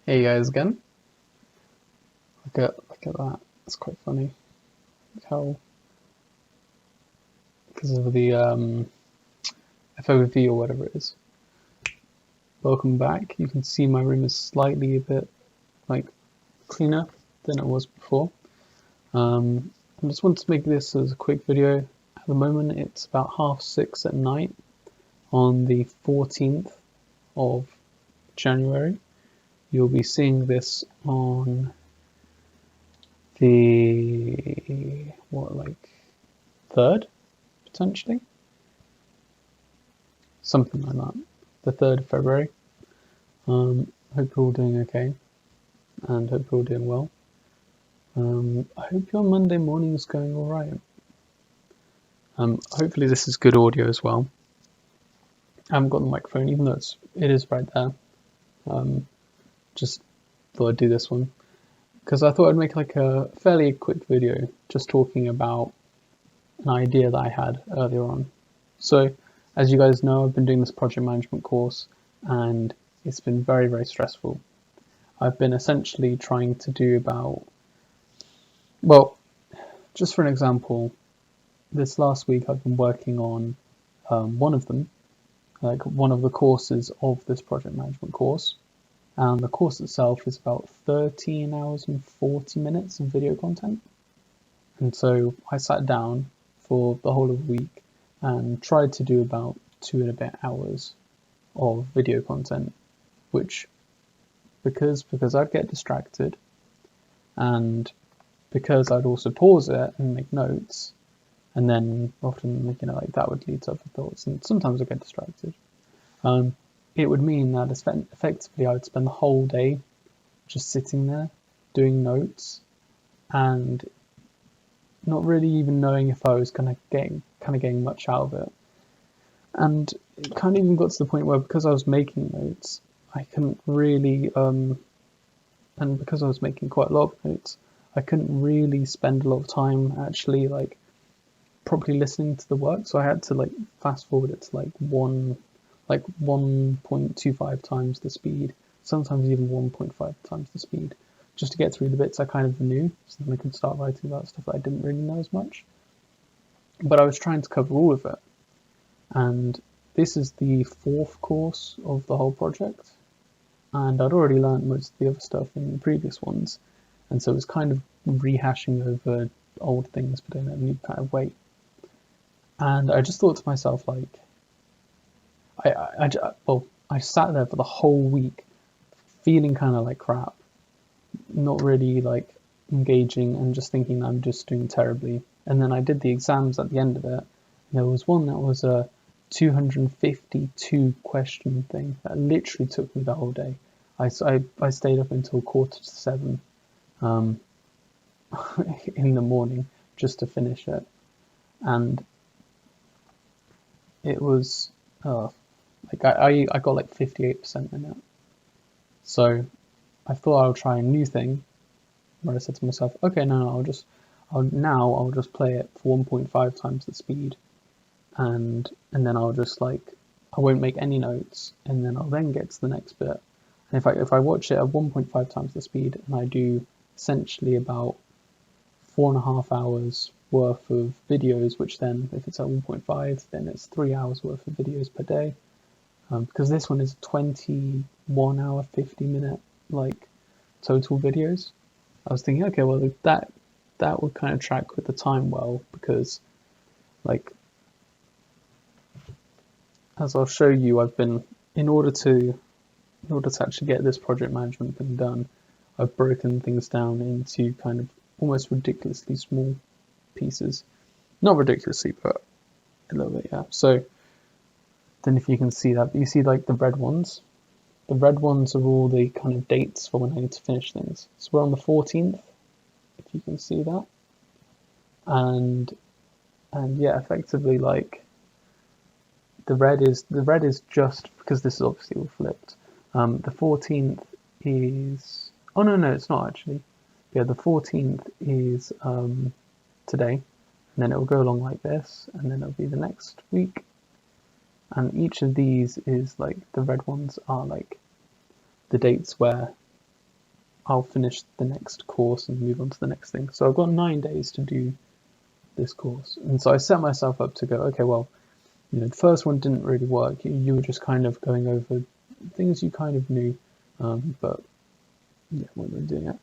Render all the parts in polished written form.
Hey guys again. Look at that. It's quite funny. Look how because of the FOV or whatever it is. Welcome back. You can see my room is slightly a bit like cleaner than it was before. I just wanted to make this as a quick video. At the moment it's about 6:30 at night on the 14th of January. You'll be seeing this on the third potentially, something like that, the 3rd of February. Hope you're all doing okay and hope you're all doing well. I hope your Monday morning is going all right. Hopefully this is good audio as well. I haven't got the microphone, even though it is right there. Just thought I'd do this one because I thought I'd make like a fairly quick video just talking about an idea that I had earlier on. So as you guys know, I've been doing this project management course and it's been very, very stressful. I've been essentially trying to do about, well, just for an example, this last week I've been working on one of them, like one of the courses of this project management course. And the course itself is about 13 hours and 40 minutes of video content. And so I sat down for the whole of the week and tried to do about 2 and a bit hours of video content, which because I'd get distracted and because I'd also pause it and make notes, and then often like that would lead to other thoughts, and sometimes I get distracted. It would mean that effectively I would spend the whole day just sitting there doing notes and not really even knowing if I was getting much out of it. And it kind of even got to the point where because I was making notes, I couldn't really, and because I was making quite a lot of notes, I couldn't really spend a lot of time actually like properly listening to the work. So I had to like fast forward it to like 1.25 times the speed, sometimes even 1.5 times the speed, just to get through the bits I kind of knew, so then I could start writing about stuff that I didn't really know as much. But I was trying to cover all of it. And this is the 4th course of the whole project. And I'd already learned most of the other stuff in the previous ones. And so it was kind of rehashing over old things, but in a new kind of way. And I just thought to myself, like, I sat there for the whole week feeling kind of like crap, not really like engaging and just thinking I'm just doing terribly. And then I did the exams at the end of it. And there was one that was a 252 question thing that literally took me the whole day. I stayed up until 6:45 in the morning just to finish it. And it was like I got like 58% in it. So I thought I would try a new thing where I said to myself, okay, no, I'll just play it for 1.5 times the speed, and then I'll just like I won't make any notes, and then I'll then get to the next bit. And if I watch it at 1.5 times the speed, and I do essentially about 4.5 hours worth of videos, which then if it's at 1.5, then it's 3 hours worth of videos per day. Because this one is 21 hour, 50-minute like total videos. I was thinking, okay, well that would kind of track with the time well, because like as I'll show you, I've been in order to actually get this project management thing done, I've broken things down into kind of almost ridiculously small pieces. Not ridiculously, but a little bit, yeah. So then if you can see that, you see like the red ones. The red ones are all the kind of dates for when I need to finish things. So we're on the 14th, if you can see that. And yeah, effectively like the red is just because this is obviously all flipped. The 14th is, oh no, it's not actually. Yeah, the 14th is today, and then it will go along like this, and then it'll be the next week. And each of these is like the red ones are like the dates where I'll finish the next course and move on to the next thing. So I've got 9 days to do this course. And so I set myself up to go, okay, well, the first one didn't really work. You were just kind of going over things you kind of knew, but yeah, weren't really doing it.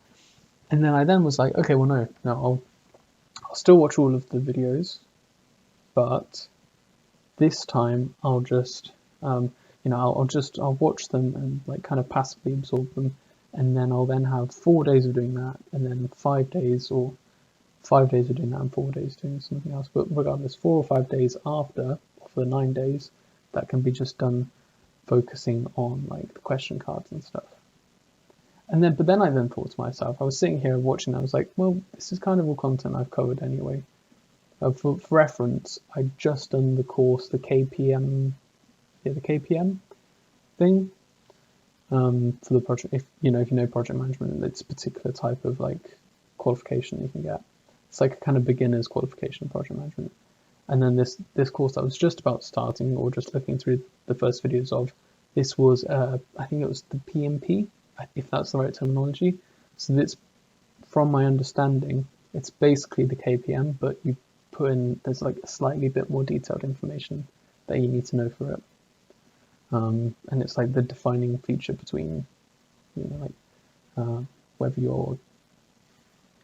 And then I was like, okay, well, no, I'll still watch all of the videos, but this time I'll just, I'll watch them and like kind of passively absorb them, and then I'll then have 4 days of doing that, and then 5 days, or 5 days of doing that and 4 days doing something else. But regardless, 4 or 5 days after, for the 9 days, that can be just done focusing on like the question cards and stuff. But then I then thought to myself, I was sitting here watching, I was like, well, this is kind of all content I've covered anyway. For reference, I just done the course, the KPM thing, for the project. If you know project management, it's a particular type of like qualification you can get. It's like a kind of beginner's qualification in project management. And then this course I was just about starting, or just looking through the first videos of, this was I think it was the PMP, if that's the right terminology. So that's, from my understanding, it's basically the KPM, but you put in, there's like a slightly bit more detailed information that you need to know for it. And it's like the defining feature between, whether you're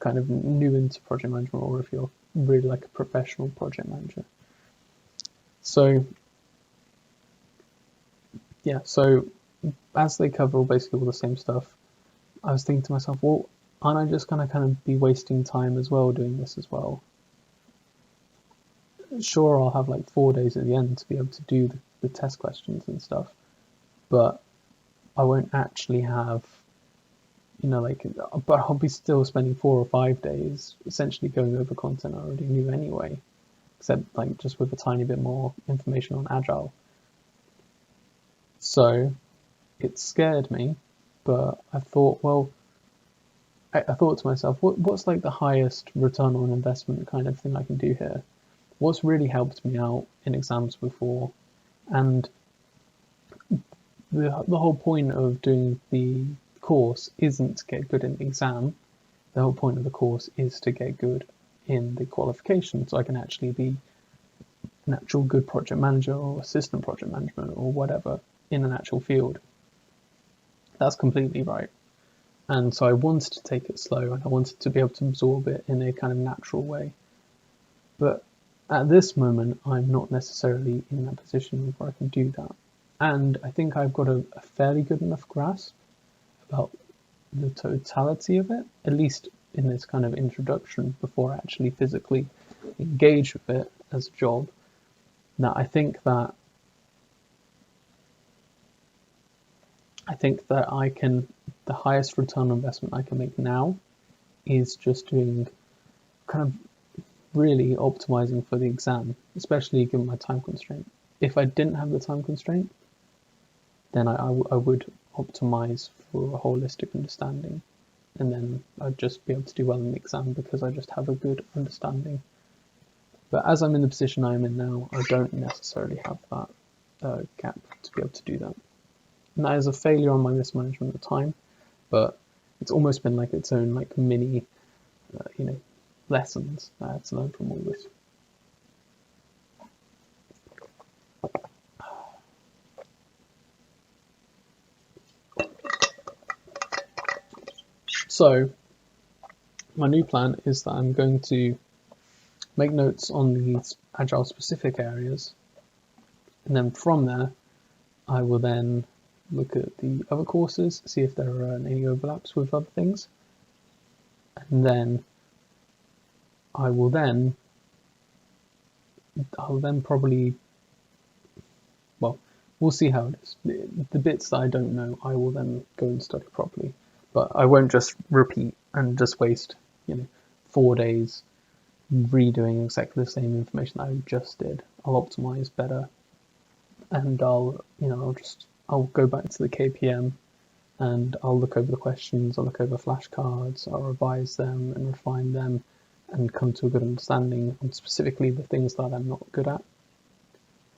kind of new into project management or if you're really like a professional project manager. So yeah, so as they cover basically all the same stuff, I was thinking to myself, well, aren't I just going to kind of be wasting time as well doing this as well? Sure, I'll have like 4 days at the end to be able to do the test questions and stuff, but I won't actually have, but I'll be still spending 4 or 5 days essentially going over content I already knew anyway, except like just with a tiny bit more information on Agile. So it scared me, but I thought, well, I thought to myself, what's like the highest return on investment kind of thing I can do here? What's really helped me out in exams before? And the whole point of doing the course isn't to get good in the exam. The whole point of the course is to get good in the qualification, so I can actually be an actual good project manager or assistant project management or whatever in an actual field. That's completely right. And so I wanted to take it slow, and I wanted to be able to absorb it in a kind of natural way. But at this moment, I'm not necessarily in that position where I can do that. And I think I've got a fairly good enough grasp about the totality of it, at least in this kind of introduction, before I actually physically engage with it as a job. Now, I think that the highest return on investment I can make now is just doing kind of really optimizing for the exam, especially given my time constraint. If I didn't have the time constraint, then I would optimize for a holistic understanding, and then I'd just be able to do well in the exam because I just have a good understanding. But as I'm in the position I'm in now, I don't necessarily have that gap to be able to do that. And that is a failure on my mismanagement of time, but it's almost been like its own like mini, lessons I had to learn from all this. So my new plan is that I'm going to make notes on these Agile specific areas, and then from there I will then look at the other courses, see if there are any overlaps with other things, and then I'll then probably, well, we'll see how it is. The bits that I don't know, I will then go and study properly, but I won't just repeat and just waste 4 days redoing exactly the same information that I just did. I'll optimize better, and I'll go back to the KPM, and I'll look over the questions, I'll look over flashcards, I'll revise them and refine them and come to a good understanding on specifically the things that I'm not good at.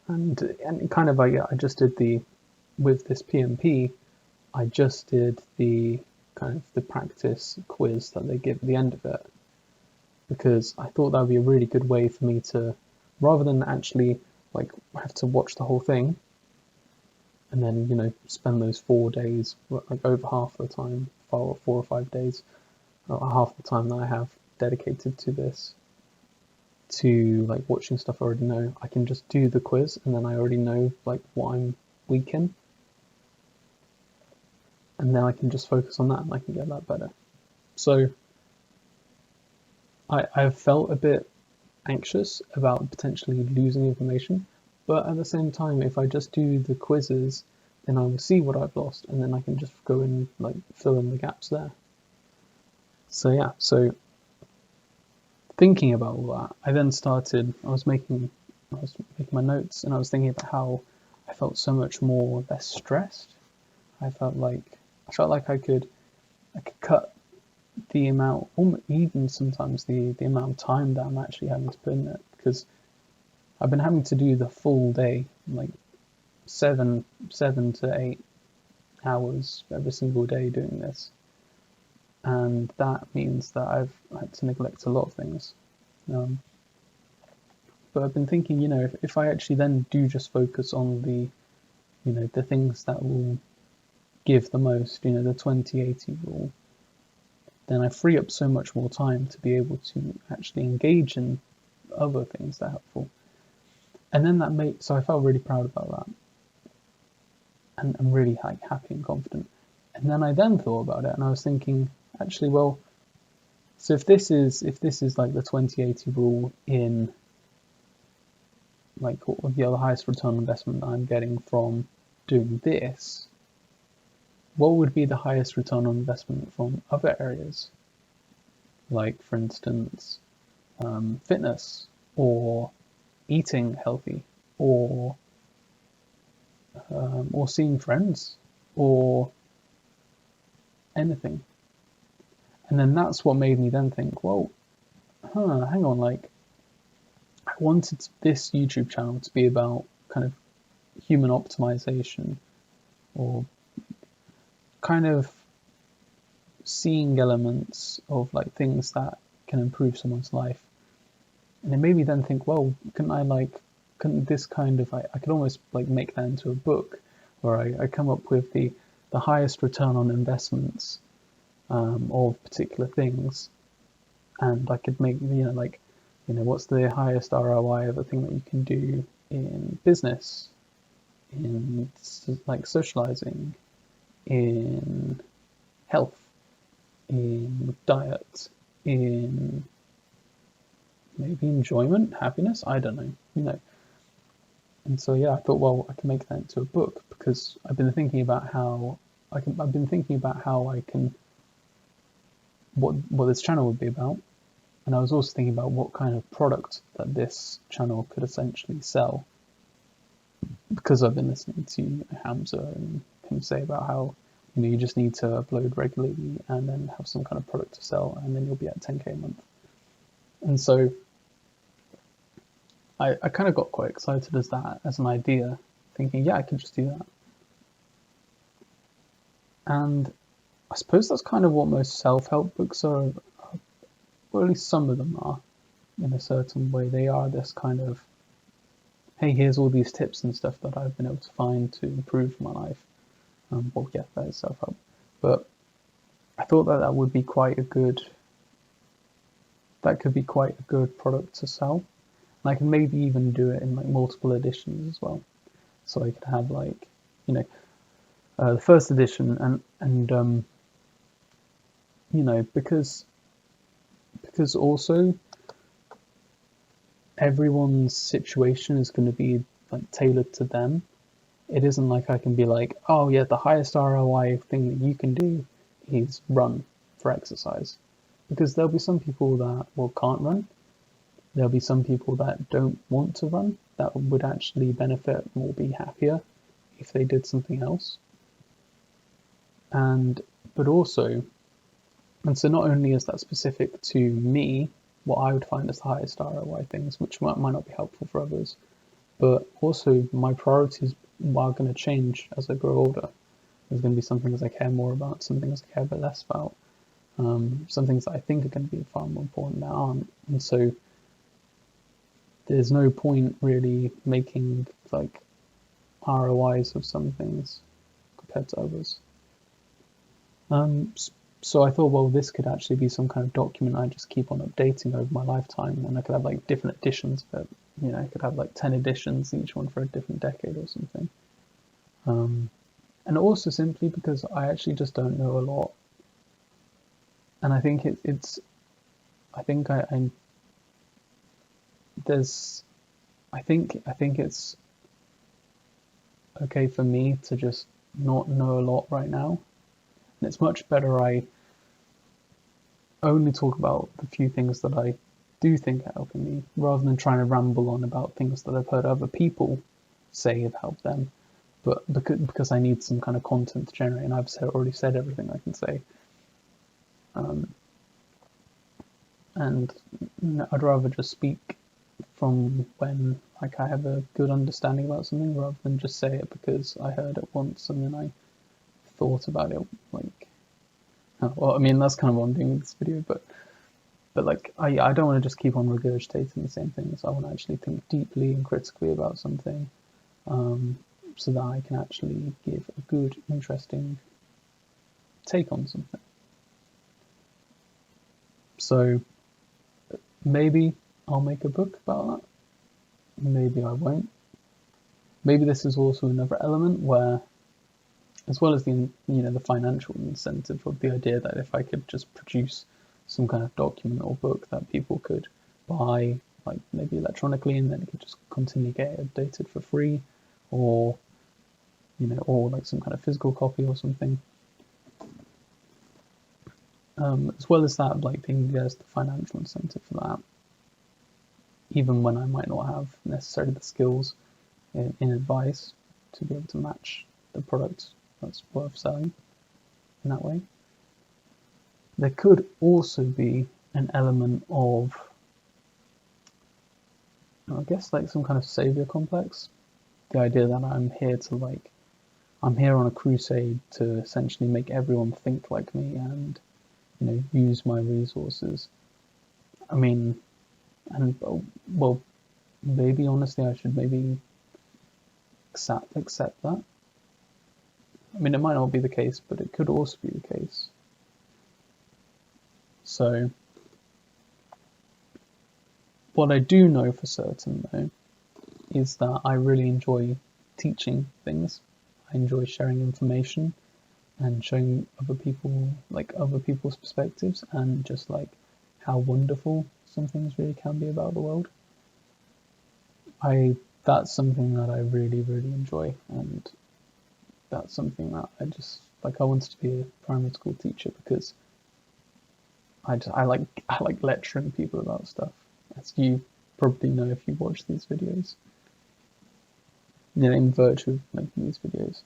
And kind of I just did with this PMP, I just did the kind of the practice quiz that they give at the end of it, because I thought that would be a really good way for me to, rather than actually like have to watch the whole thing and then, you know, spend those 4 days, like over half the time, 4 or 5 days, half the time that I have dedicated to this, to like watching stuff I already know. I can just do the quiz and then I already know like what I'm weak in, and then I can just focus on that and I can get that better. So I've felt a bit anxious about potentially losing information, but at the same time, if I just do the quizzes, then I will see what I've lost, and then I can just go and like fill in the gaps there. So yeah, so thinking about all that, I then started. I was making my notes, and I was thinking about how I felt so much more less stressed. I felt like I could cut the amount, even sometimes the amount of time that I'm actually having to put in it, because I've been having to do the full day, like 7 to 8 hours every single day doing this, and that means that I've had to neglect a lot of things. But I've been thinking, you know, if I actually then do just focus on the, you know, the things that will give the most, you know, the 20/80 rule, then I free up so much more time to be able to actually engage in other things that are helpful. And then so I felt really proud about that, and I'm really like happy and confident. And then I thought about it, and I was thinking, actually, well, so if this is like the 20/80 rule in like the highest return on investment that I'm getting from doing this, what would be the highest return on investment from other areas? Like, for instance, fitness, or eating healthy, or seeing friends, or anything. And then that's what made me then think, well, hang on, like, I wanted this YouTube channel to be about kind of human optimization, or kind of seeing elements of like things that can improve someone's life. And it made me then think, well, couldn't this kind of, I could almost like make that into a book, where I come up with the highest return on investments of particular things, and I could make, you know, like, you know, what's the highest ROI of a thing that you can do in business, in like socializing, in health, in diet, in maybe enjoyment, happiness, I don't know, you know. And so yeah, I thought, well, I can make that into a book, because I've been thinking about how I can what this channel would be about, and I was also thinking about what kind of product that this channel could essentially sell, because I've been listening to Hamza and him say about how, you know, you just need to upload regularly and then have some kind of product to sell, and then you'll be at 10k a month. And so I kind of got quite excited as an idea, thinking, yeah, I could just do that. And I suppose that's kind of what most self-help books are, or at least some of them are, in a certain way. They are this kind of, hey, here's all these tips and stuff that I've been able to find to improve my life. Well, yeah, that is self-help. But I thought that would be quite a good, that could be quite a good product to sell. And I could maybe even do it in like multiple editions as well. So I could have like, you know, the first edition, and you know, because also everyone's situation is going to be like tailored to them. It isn't like I can be like, oh yeah, the highest ROI thing that you can do is run for exercise, because there'll be some people that can't run. There'll be some people that don't want to run, that would actually benefit or be happier if they did something else. But also, and so not only is that specific to me, what I would find as the highest ROI things, which might not be helpful for others, but also my priorities are going to change as I grow older. There's going to be some things I care more about, some things I care a bit less about. Some things that I think are going to be far more important that aren't. And so there's no point really making like ROIs of some things compared to others. So I thought, well, this could actually be some kind of document I just keep on updating over my lifetime, and I could have like different editions of it. You know, I could have like 10 editions, each one for a different decade or something. And also simply because I actually just don't know a lot, and I think I think I there's, I think it's okay for me to just not know a lot right now, and it's much better I only talk about the few things that I do think are helping me, rather than trying to ramble on about things that I've heard other people say have helped them. But because I need some kind of content to generate, and I've already said everything I can say, and I'd rather just speak from when like I have a good understanding about something, rather than just say it because I heard it once and then I thought about it like. Well, I mean, that's kind of what I'm doing with this video, but like I don't want to just keep on regurgitating the same things. I want to actually think deeply and critically about something, so that I can actually give a good, interesting take on something. So maybe I'll make a book about that. Maybe I won't. Maybe this is also another element where, as well as the the financial incentive of the idea that if I could just produce some kind of document or book that people could buy, like maybe electronically, and then it could just continually get updated for free, or or like some kind of physical copy or something. As well as that, like there's the financial incentive for that, even when I might not have necessarily the skills in advice to be able to match the product that's worth selling in that way. There could also be an element of, I guess, like some kind of savior complex. The idea that I'm here on a crusade to essentially make everyone think like me and, use my resources. I mean, and well, maybe honestly, I should maybe accept that. I mean, it might not be the case, but it could also be the case. So, what I do know for certain, though, is that I really enjoy teaching things. I enjoy sharing information and showing other people's perspectives, and just like how wonderful some things really can be about the world. That's something that I really, really enjoy, and that's something that I wanted to be a primary school teacher because I like lecturing people about stuff, as you probably know if you watch these videos. In virtue of making these videos.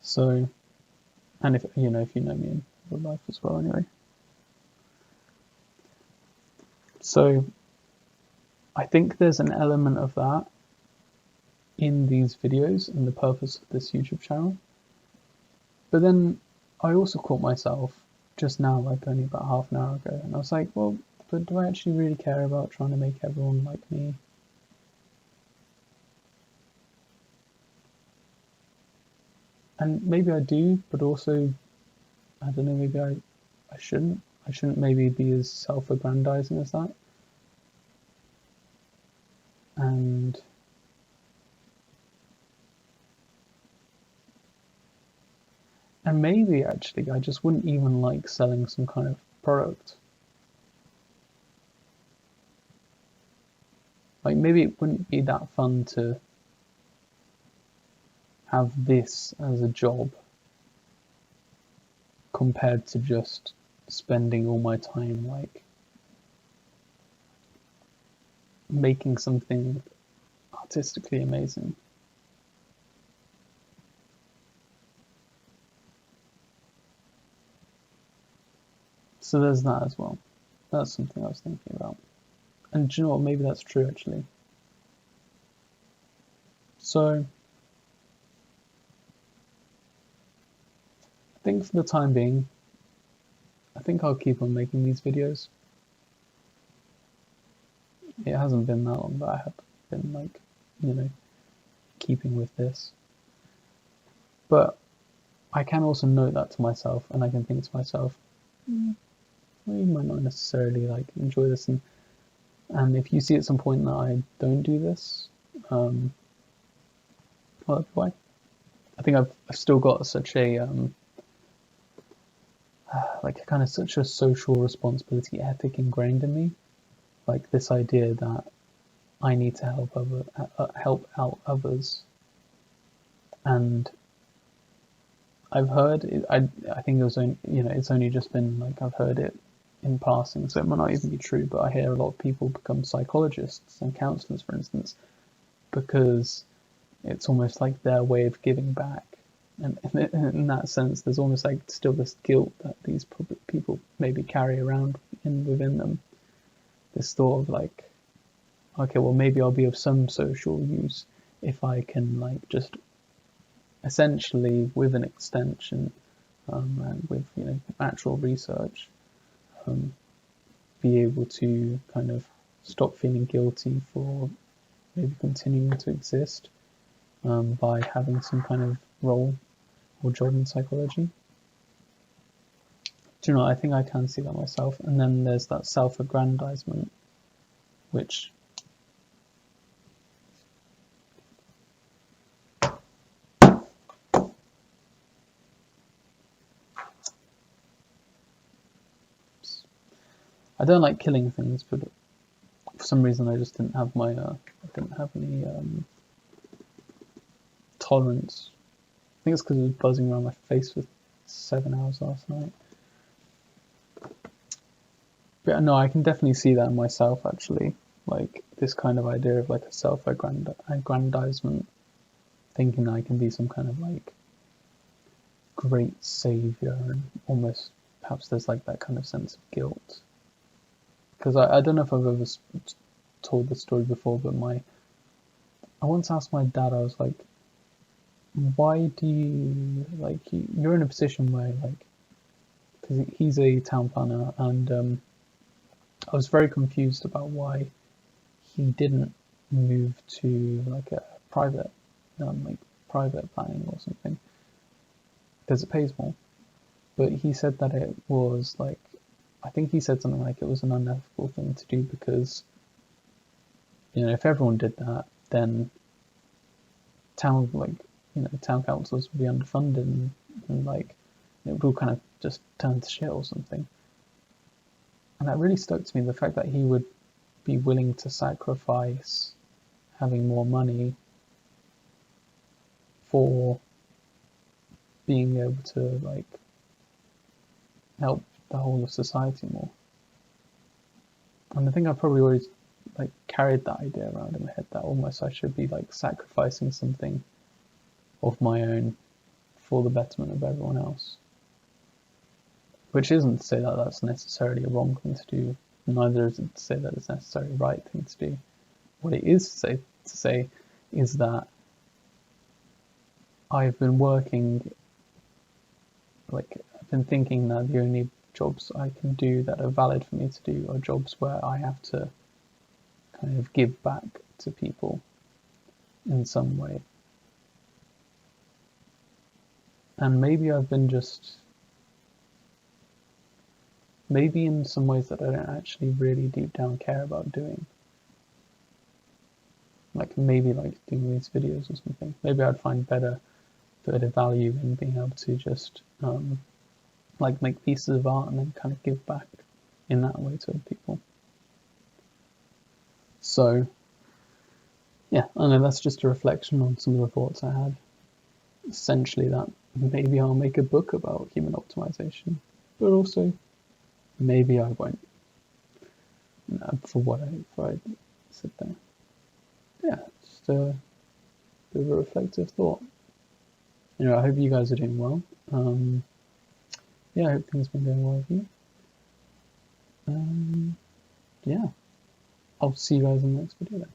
So, and if you know me in real life as well, anyway. So, I think there's an element of that in these videos and the purpose of this YouTube channel. But then I also caught myself just now, like only about half an hour ago, and I was like, well, but do I actually really care about trying to make everyone like me? And maybe I do, but also, I don't know, maybe I shouldn't. I shouldn't maybe be as self-aggrandizing as that. And maybe actually I just wouldn't even like selling some kind of product. Like maybe it wouldn't be that fun to have this as a job compared to just spending all my time like making something artistically amazing. So there's that as well. That's something I was thinking about. And do you know what? Maybe that's true actually. So think for the time being, I think I'll keep on making these videos. It hasn't been that long that I have been like, you know, keeping with this. But I can also note that to myself, and I can think to myself, well, you might not necessarily like enjoy this, and if you see at some point that I don't do this, well, why? I think I've still got such a like kind of such a social responsibility ethic ingrained in me, like this idea that I need to help out others, and I've heard it, I think it was only, you know, it's only just been like I've heard it in passing, so it might not even be true, but I hear a lot of people become psychologists and counselors, for instance, because it's almost like their way of giving back. And in that sense, there's almost like still this guilt that these people maybe carry around within them. This thought of like, okay, well, maybe I'll be of some social use if I can like just essentially with an extension and with, you know, actual research, be able to kind of stop feeling guilty for maybe continuing to exist by having some kind of role or job in psychology. Do you know, I think I can see that myself. And then there's that self-aggrandizement, which I don't like killing things, but for some reason I just didn't have my I didn't have any tolerance. I think it's because it was buzzing around my face for 7 hours last night. But no, I can definitely see that in myself actually, like this kind of idea of like a self-aggrandizement, thinking I can be some kind of like great savior, and almost perhaps there's like that kind of sense of guilt. Because I don't know if I've ever told this story before, but I once asked my dad, I was like, why do you, like, you're in a position where, like, because he's a town planner, and I was very confused about why he didn't move to, like, a private, private planning or something, because it pays more. But he said that it was, like, I think he said something like it was an unethical thing to do because, you know, if everyone did that, then town councils would be underfunded, and like it would all kind of just turn to shit or something. And that really stuck to me, the fact that he would be willing to sacrifice having more money for being able to like help the whole of society more. And I think I probably always like carried that idea around in my head that almost I should be like sacrificing something of my own for the betterment of everyone else. Which isn't to say that that's necessarily a wrong thing to do, neither is it to say that it's necessarily a right thing to do. What it is to say is that I've been working, like I've been thinking that the only jobs I can do that are valid for me to do are jobs where I have to kind of give back to people in some way. And maybe I've been maybe in some ways that I don't actually really deep down care about doing. Like maybe like doing these videos or something. Maybe I'd find better value in being able to just like make pieces of art and then kind of give back in that way to other people. So yeah, I know that's just a reflection on some of the thoughts I had. Essentially that maybe I'll make a book about human optimization, but also maybe I won't. For what I said there. Yeah, just a bit of a reflective thought. You know, I hope you guys are doing well. Yeah, I hope things have been going well with you. Yeah, I'll see you guys in the next video then.